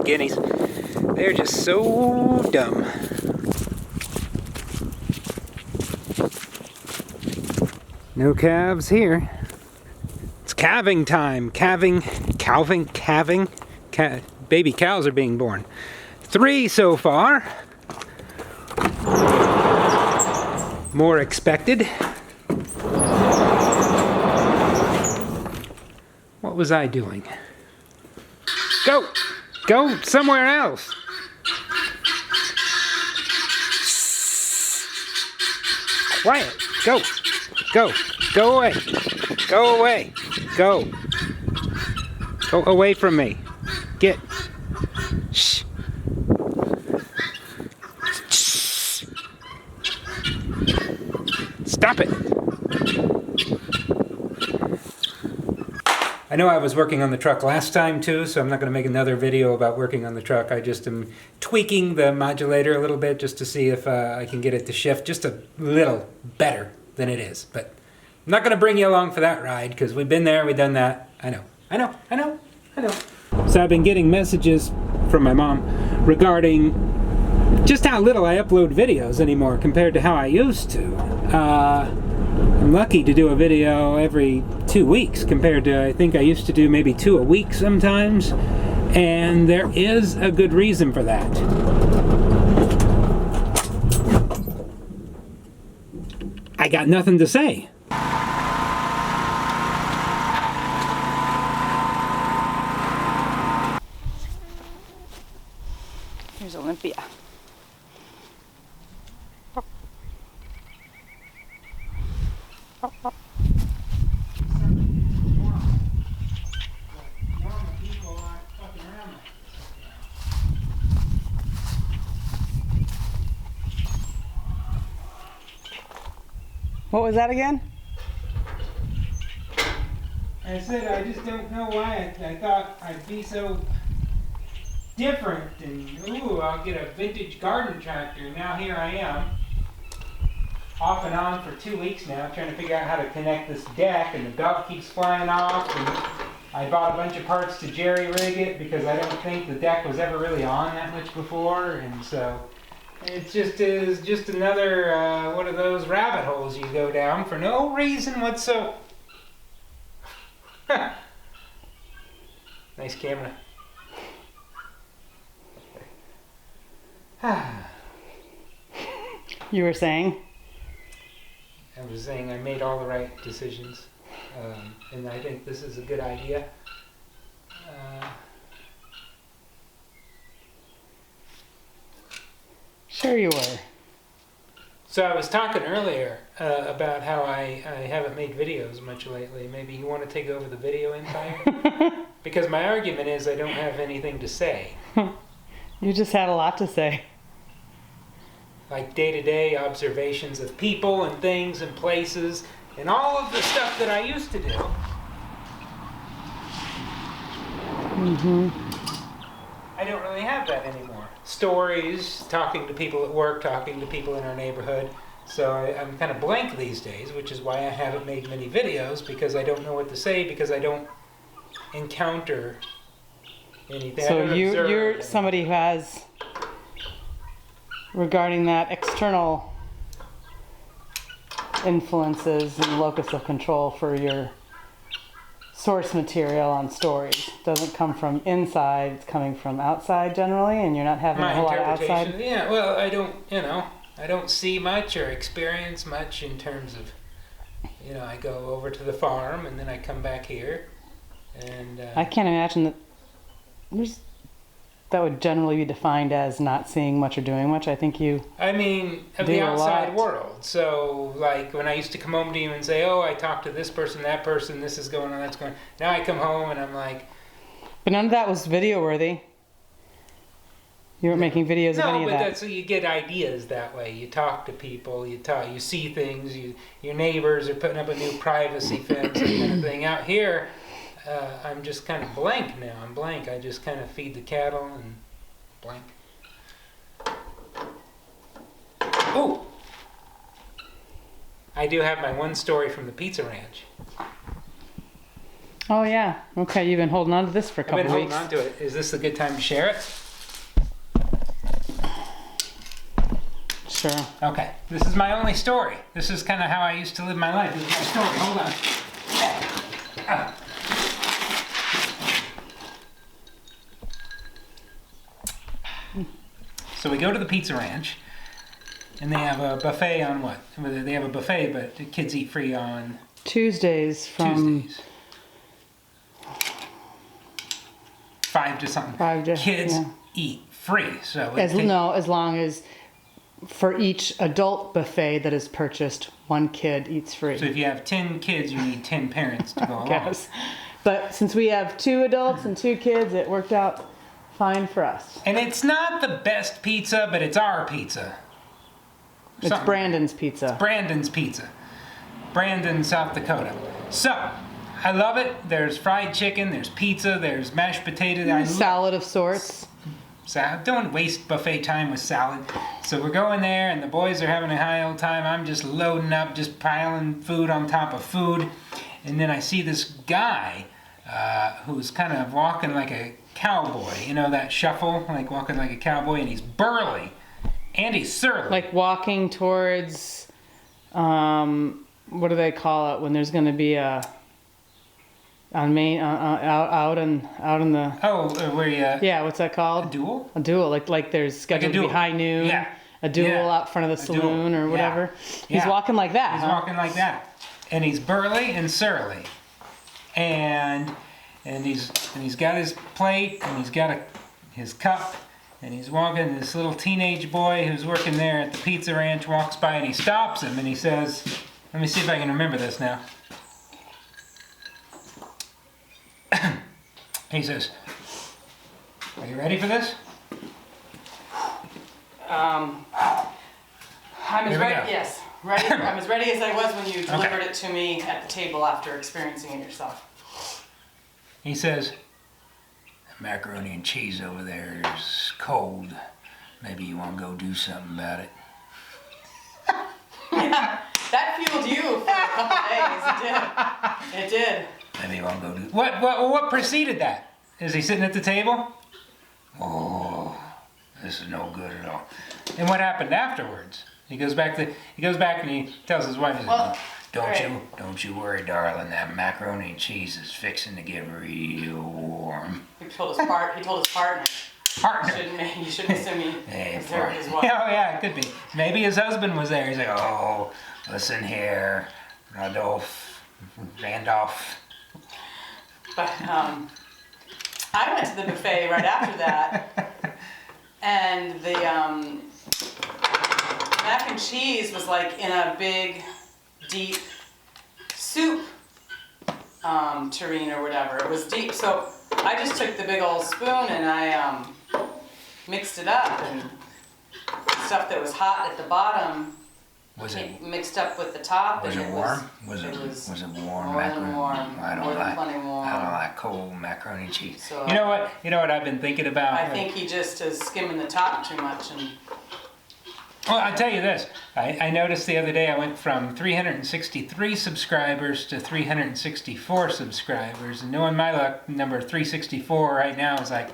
guineas. They're just so dumb. No calves here. It's calving time. Calving. Baby cows are being born. 3 so far. More expected. What was I doing? Go! Go somewhere else! Quiet! Go! Go! Go away! Go away! Go! Go away from me! Get! Shh! Shh! Stop it! I know I was working on the truck last time too, so I'm not going to make another video about working on the truck. I just am tweaking the modulator a little bit just to see if I can get it to shift just a little better than it is. But I'm not going to bring you along for that ride because we've been there, we've done that. I know. So I've been getting messages from my mom regarding just how little I upload videos anymore compared to how I used to. I'm lucky to do a video every 2 weeks compared to I think I used to do maybe 2 a week sometimes, and there is a good reason for that. I got nothing to say. Here's Olympia. What was that again? I said I just don't know why I thought I'd be so different and ooh, I'll get a vintage garden tractor. Now here I am, off and on for 2 weeks now, trying to figure out how to connect this deck, and the dog keeps flying off, and I bought a bunch of parts to jerry-rig it because I don't think the deck was ever really on that much before, and so it just is just another one of those rabbit holes you go down for no reason whatsoever. Nice camera. You were saying? I was saying I made all the right decisions, and I think this is a good idea. Sure you were. So I was talking earlier about how I haven't made videos much lately. Maybe you want to take over the video empire? Because my argument is I don't have anything to say. You just had a lot to say. Like day-to-day observations of people and things and places and all of the stuff that I used to do. Mm-hmm. I don't really have that anymore. Stories, talking to people at work, talking to people in our neighborhood. So I'm kind of blank these days, which is why I haven't made many videos, because I don't know what to say, because I don't encounter anything. So you're somebody who has, regarding that, external influences and locus of control for your source material on stories. It doesn't come from inside, it's coming from outside generally, and you're not having a whole lot of outside. Yeah, well, I don't see much or experience much in terms of, I go over to the farm and then I come back here, and I can't imagine that that would generally be defined as not seeing much or doing much. I think you of the outside world. So, like, when I used to come home to you and say, oh, I talked to this person, that person, this is going on, that's going on. Now I come home and I'm like... But none of that was video worthy. You weren't making videos of any of that. No, but so you get ideas that way. You talk to people, you see things, your neighbors are putting up a new privacy fence and kind of thing. Out here... I'm just kind of blank now. I'm blank. I just kind of feed the cattle and blank. Oh! I do have my one story from the Pizza Ranch. Oh yeah. Okay, you've been holding on to this for a I've couple been holding weeks. on to it. Is this a good time to share it? Sure. Okay. This is my only story. This is kind of how I used to live my life. This is my story. Hold on. Ah. So we go to the Pizza Ranch, and they have a buffet on what? They have a buffet, but the kids eat free on Tuesdays from Tuesdays. 5 to something. 5 to Kids yeah. eat free. So it As takes- as long as for each adult buffet that is purchased, one kid eats free. So if you have 10 kids, you need 10 parents to go along. Guess. But since we have 2 adults and 2 kids, it worked out fine for us. And it's not the best pizza, but it's our pizza. It's Something. Brandon's Pizza. Brandon's Pizza. Brandon, South Dakota. So, I love it. There's fried chicken, there's pizza, there's mashed potatoes. I love Salad of sorts. salad. Don't waste buffet time with salad. So we're going there, and the boys are having a high old time. I'm just loading up, just piling food on top of food. And then I see this guy who's kind of walking like a cowboy. You know, that shuffle, like walking like a cowboy, and he's burly. And he's surly. Like walking towards, what do they call it when there's going to be a out in the where you yeah, what's that called? duel? A duel, like there's scheduled to be duel. high noon. Yeah. A duel Yeah. out front of the A duel. saloon or whatever. Yeah. He's walking like that. He's huh? walking like that, and he's burly and surly, and he's got his plate, and he's got his cup, and he's walking. This little teenage boy who's working there at the Pizza Ranch walks by, and he stops him, and he says, "Let me see if I can remember this now." He says, "Are you ready for this?" I'm as Here we ready. go. Yes, ready. I'm as ready as I was when you delivered it to me at the table after experiencing it yourself. He says, "The macaroni and cheese over there is cold. Maybe you want to go do something about it." Yeah, that fueled you for a couple days. It did. It did. Maybe you want to go do... What preceded that? Is he sitting at the table? Oh, this is no good at all. And what happened afterwards? He goes back and he tells his wife, he says, Well, don't you worry, darling. That macaroni and cheese is fixing to get real warm. He told his partner. Partner. You shouldn't assume he Hey, was there with his wife. yeah, it could be. Maybe his husband was there. He's like, "Oh, listen here, Randolph." But I went to the buffet right after that, and the mac and cheese was like in a big, deep soup tureen or whatever. It was deep, so I just took the big old spoon and I mixed it up, and stuff that was hot at the bottom Was it mixed up with the top. was and it warm? Was it it was warm more than macaroni? warm. I More don't than like plenty warm. I don't like cold macaroni and cheese. So- You know what I've been thinking about? I think he just is skimming the top too much, and Well, I'll tell you this. I noticed the other day I went from 363 subscribers to 364 subscribers. And knowing my luck, number 364 right now is like,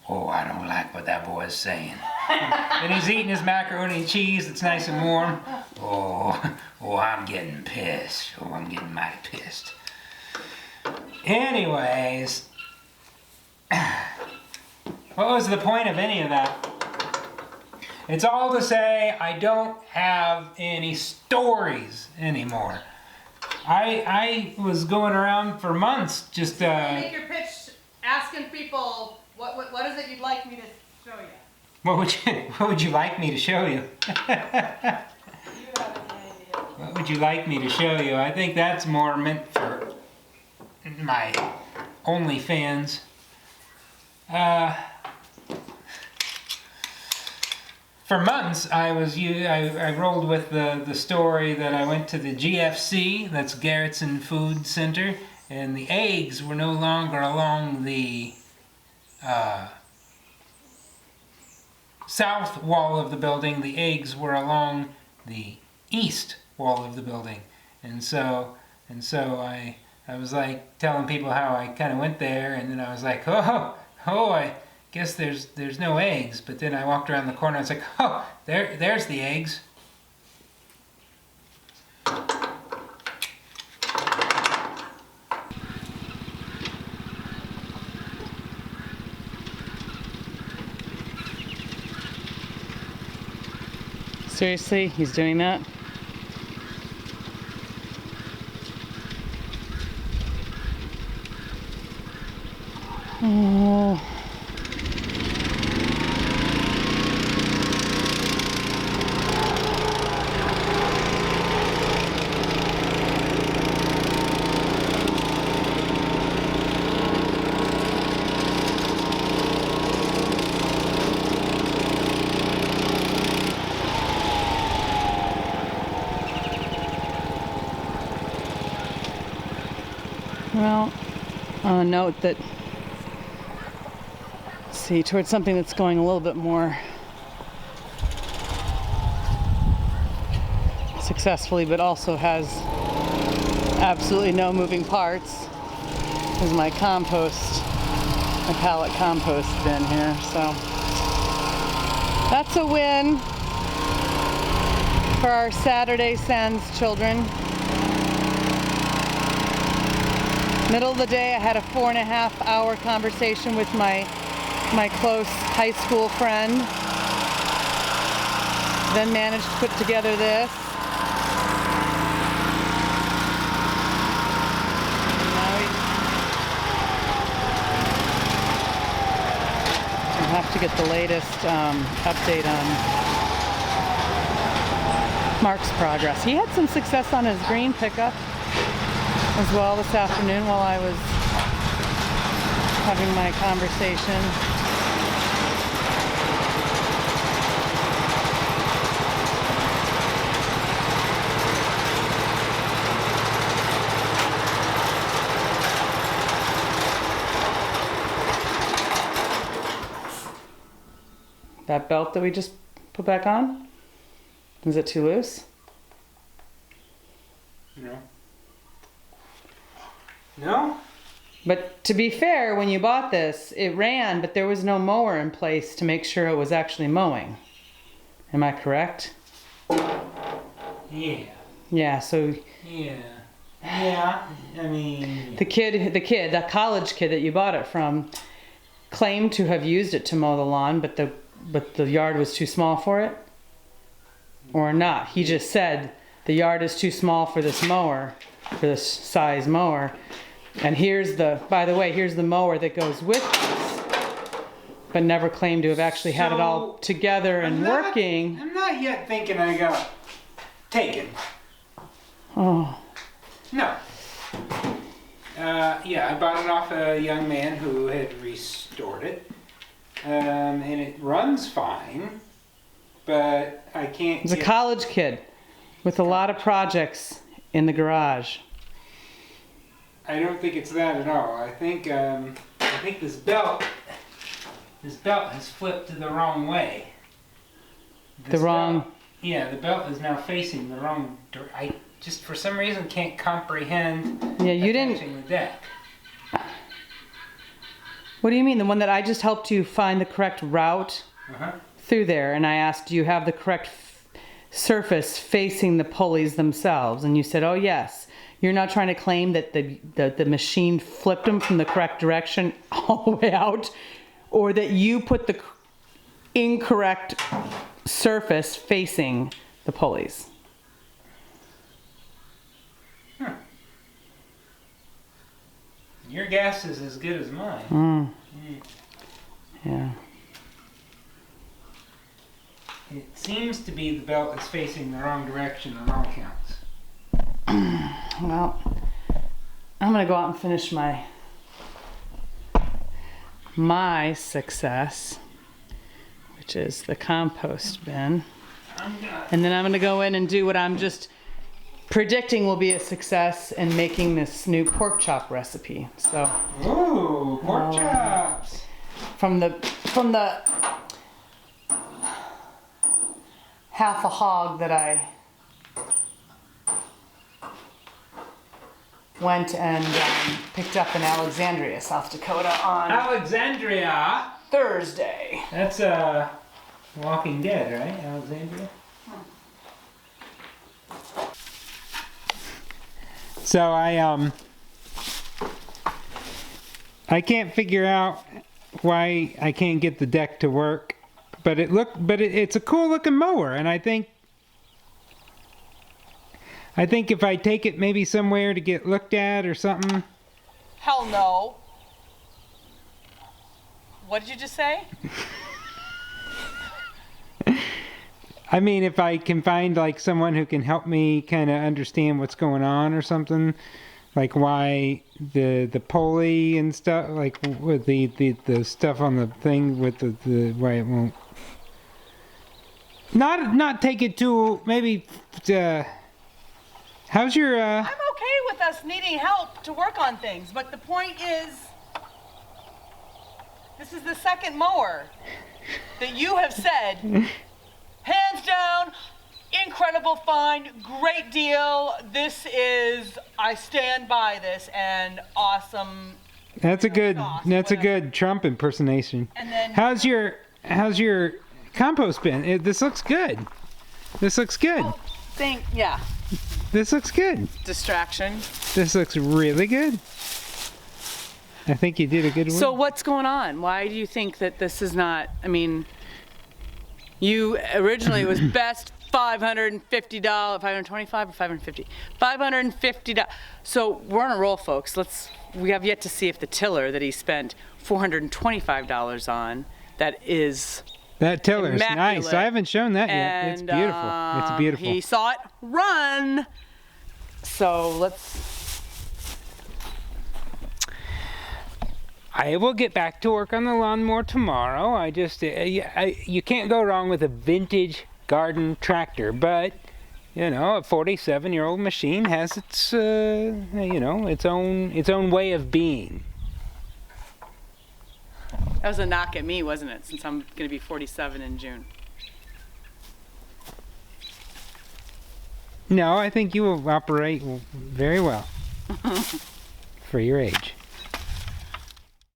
oh, I don't like what that boy is saying. And he's eating his macaroni and cheese. It's nice and warm. Oh, I'm getting pissed. Oh, I'm getting mighty pissed. Anyways, what was the point of any of that? It's all to say I don't have any stories anymore. I was going around for months just Make your pitch asking people what is it you'd like me to show you? what would you like me to show you? You have an idea. What would you like me to show you? I think that's more meant for my OnlyFans. For months, I rolled with the story that I went to the GFC, that's Garrettson Food Center, and the eggs were no longer along the south wall of the building. The eggs were along the east wall of the building, and so I I was like telling people how I kind of went there, and then I was like, I guess there's no eggs. But then I walked around the corner, and I was like, there's the eggs. Seriously, he's doing that? Oh. Well, on a note that, let's see, towards something that's going a little bit more successfully, but also has absolutely no moving parts, is my compost, my pallet compost bin here. So that's a win for our Saturday Sends children. Middle of the day, I had a 4.5-hour conversation with my close high school friend. Then managed to put together this. I'll have to get the latest update on Mark's progress. He had some success on his green pickup as well this afternoon while I was having my conversation. That belt that we just put back on? Is it too loose? No. No? But to be fair, when you bought this, it ran, but there was no mower in place to make sure it was actually mowing. Am I correct? Yeah. Yeah, so Yeah. Yeah. I mean, the college kid that you bought it from claimed to have used it to mow the lawn, but the yard was too small for it? Or not? He just said the yard is too small for this mower, for this size mower. And by the way, here's the mower that goes with this, but never claimed to have actually had it all together and working. I'm not yet thinking I got taken. Oh. No. Yeah, I bought it off a young man who had restored it. And it runs fine, but I can't. He's a college kid with a lot of projects in the garage. I don't think it's that at all. I think this belt has flipped the wrong way. The belt is now facing the wrong direction. I just for some reason can't comprehend. Yeah, you attaching the deck. What do you mean? The one that I just helped you find the correct route through there, and I asked, do you have the correct surface facing the pulleys themselves? And you said, oh yes. You're not trying to claim that the machine flipped them from the correct direction all the way out, or that you put the incorrect surface facing the pulleys. Huh. Your guess is as good as mine. Yeah. It seems to be the belt is facing the wrong direction on all counts. Well, I'm gonna go out and finish my success, which is the compost bin, and then I'm gonna go in and do what I'm just predicting will be a success in making this new pork chop recipe. So, ooh, pork chops! From the half a hog that I went and picked up in Alexandria, South Dakota on Alexandria. Thursday. That's Walking Dead, right? Alexandria. So I can't figure out why I can't get the deck to work, but it's a cool looking mower, and I think if I take it maybe somewhere to get looked at or something. Hell no. What did you just say? I mean, if I can find like someone who can help me kind of understand what's going on or something, like why the pulley and stuff, like with the stuff on the thing with the why it won't. Not take it to maybe. How's your? I'm okay with us needing help to work on things, but the point is, this is the second mower that you have said, hands down, incredible find, great deal. This is, I stand by this, and awesome. That's a good. Sauce, That's whatever. a good Trump impersonation. And then How's your compost bin? This looks good. This looks good. yeah, This looks good. distraction. This looks really good. I think you did a good one. So what's going on? Why do you think that this is not, I mean, you originally it was best $550, $525 or $550? $550. So we're on a roll, folks. We have yet to see if the tiller that he spent $425 on, that is that tiller's nice. immaculate. I haven't shown that yet. It's And, beautiful. It's beautiful. He saw it run. So let's. I will get back to work on the lawnmower tomorrow. I just, you can't go wrong with a vintage garden tractor, but, you know, a 47-year-old machine has its, its own way of being. That was a knock at me, wasn't it? Since I'm going to be 47 in June. No, I think you will operate very well for your age.